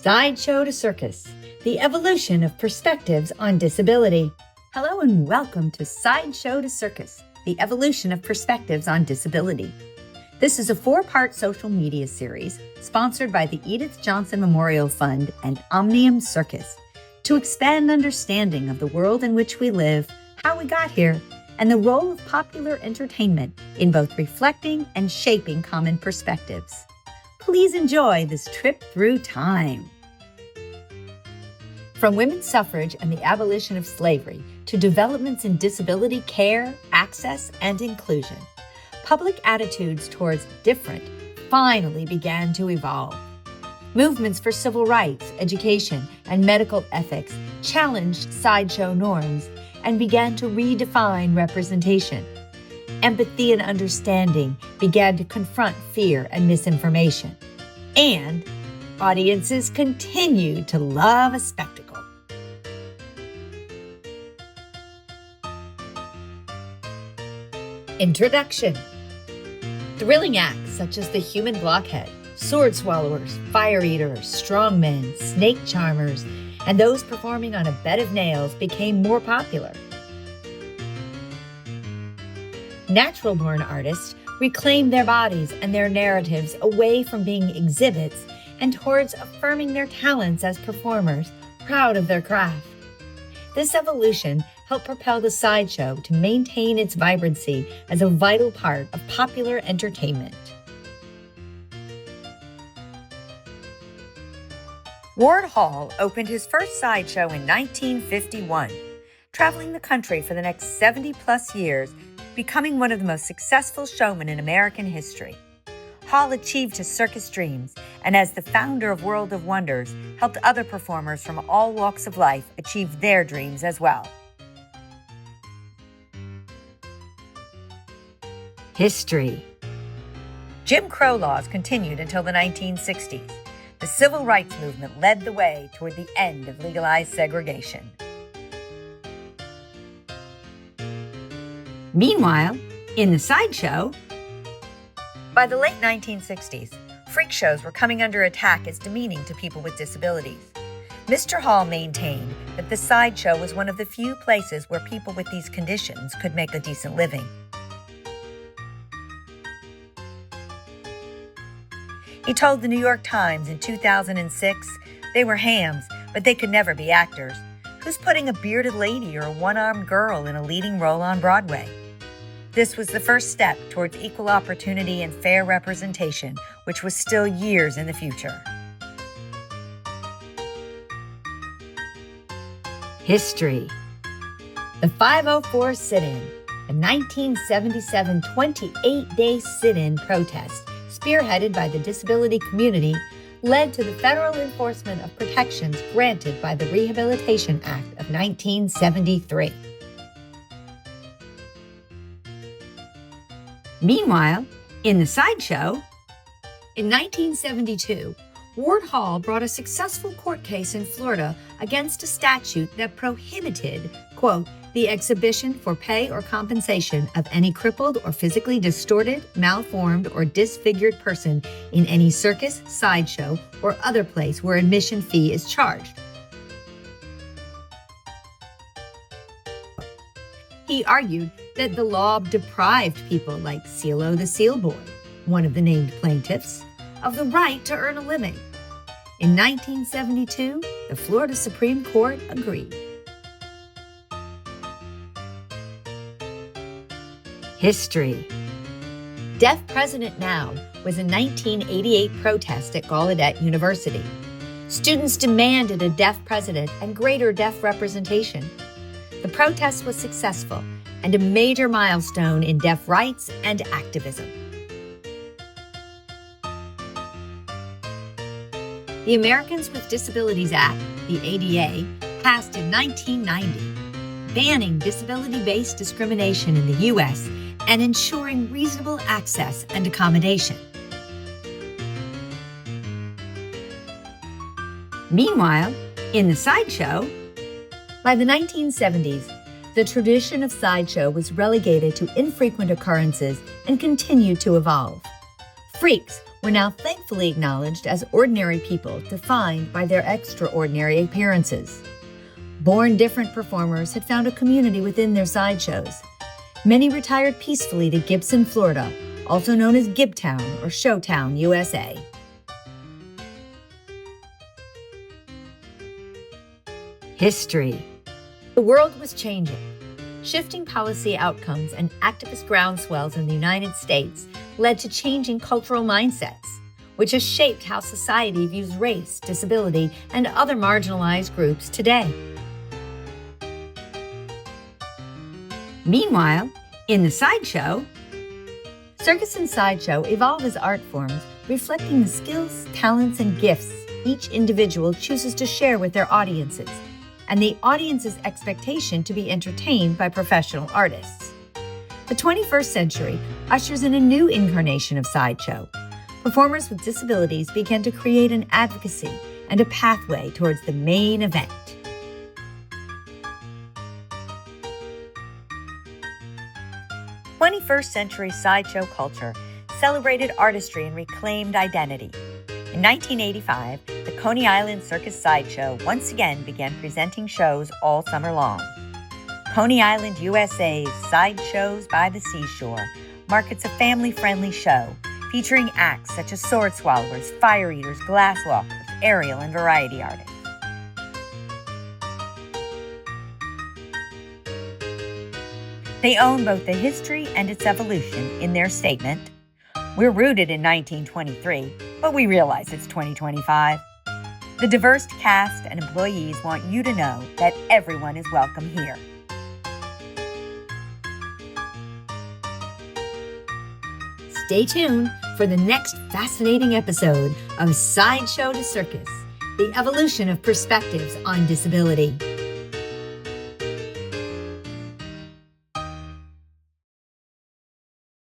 Sideshow to Circus, the evolution of perspectives on disability. Hello and welcome to Sideshow to Circus, the evolution of perspectives on disability. This is a 4-part social media series sponsored by the Edith Johnson Memorial Fund and Omnium Circus to expand understanding of the world in which we live, how we got here, and the role of popular entertainment in both reflecting and shaping common perspectives. Please enjoy this trip through time. From women's suffrage and the abolition of slavery to developments in disability care, access, and inclusion, public attitudes towards different finally began to evolve. Movements for civil rights, education, and medical ethics challenged sideshow norms and began to redefine representation. Empathy and understanding began to confront fear and misinformation. And audiences continued to love a spectacle. Introduction. Thrilling acts such as the human blockhead, sword swallowers, fire eaters, strongmen, snake charmers, and those performing on a bed of nails became more popular. Natural-born artists reclaimed their bodies and their narratives away from being exhibits and towards affirming their talents as performers, proud of their craft. This evolution helped propel the sideshow to maintain its vibrancy as a vital part of popular entertainment. Ward Hall opened his first sideshow in 1951, traveling the country for the next 70-plus years, becoming one of the most successful showmen in American history. Hall achieved his circus dreams, and as the founder of World of Wonders, helped other performers from all walks of life achieve their dreams as well. History. Jim Crow laws continued until the 1960s. The civil rights movement led the way toward the end of legalized segregation. Meanwhile, in the sideshow, by the late 1960s, freak shows were coming under attack as demeaning to people with disabilities. Mr. Hall maintained that the sideshow was one of the few places where people with these conditions could make a decent living. He told the New York Times in 2006, they were hams, but they could never be actors. Who's putting a bearded lady or a one-armed girl in a leading role on Broadway? This was the first step towards equal opportunity and fair representation, which was still years in the future. History. The 504 sit-in, a 1977 28-day sit-in protest spearheaded by the disability community, led to the federal enforcement of protections granted by the Rehabilitation Act of 1973. Meanwhile, in the sideshow, in 1972, Ward Hall brought a successful court case in Florida against a statute that prohibited, quote, the exhibition for pay or compensation of any crippled or physically distorted, malformed, or disfigured person in any circus, sideshow, or other place where admission fee is charged. He argued that the law deprived people like CeeLo the Seal Boy, one of the named plaintiffs, of the right to earn a living. In 1972, the Florida Supreme Court agreed. History. Deaf President Now was a 1988 protest at Gallaudet University. Students demanded a deaf president and greater deaf representation. The protest was successful and a major milestone in deaf rights and activism. The Americans with Disabilities Act, the ADA, passed in 1990, banning disability-based discrimination in the U.S. and ensuring reasonable access and accommodation. Meanwhile, in the sideshow, by the 1970s, the tradition of sideshow was relegated to infrequent occurrences and continued to evolve. Freaks were now thankfully acknowledged as ordinary people defined by their extraordinary appearances. Born different performers had found a community within their sideshows. Many retired peacefully to Gibson, Florida, also known as Gibtown or Showtown, USA. History. The world was changing. Shifting policy outcomes and activist groundswells in the United States led to changing cultural mindsets, which has shaped how society views race, disability, and other marginalized groups today. Meanwhile, in the Sideshow, Circus and Sideshow evolve as art forms reflecting the skills, talents, and gifts each individual chooses to share with their audiences, and the audience's expectation to be entertained by professional artists. The 21st century ushers in a new incarnation of Sideshow. Performers with disabilities began to create an advocacy and a pathway towards the main event. 21st century sideshow culture celebrated artistry and reclaimed identity. In 1985, the Coney Island Circus Sideshow once again began presenting shows all summer long. Coney Island, USA's Sideshows by the Seashore markets a family-friendly show featuring acts such as sword swallowers, fire eaters, glass walkers, aerial, and variety artists. They own both the history and its evolution in their statement. We're rooted in 1923, but we realize it's 2025. The diverse cast and employees want you to know that everyone is welcome here. Stay tuned for the next fascinating episode of Sideshow to Circus, the evolution of perspectives on disability.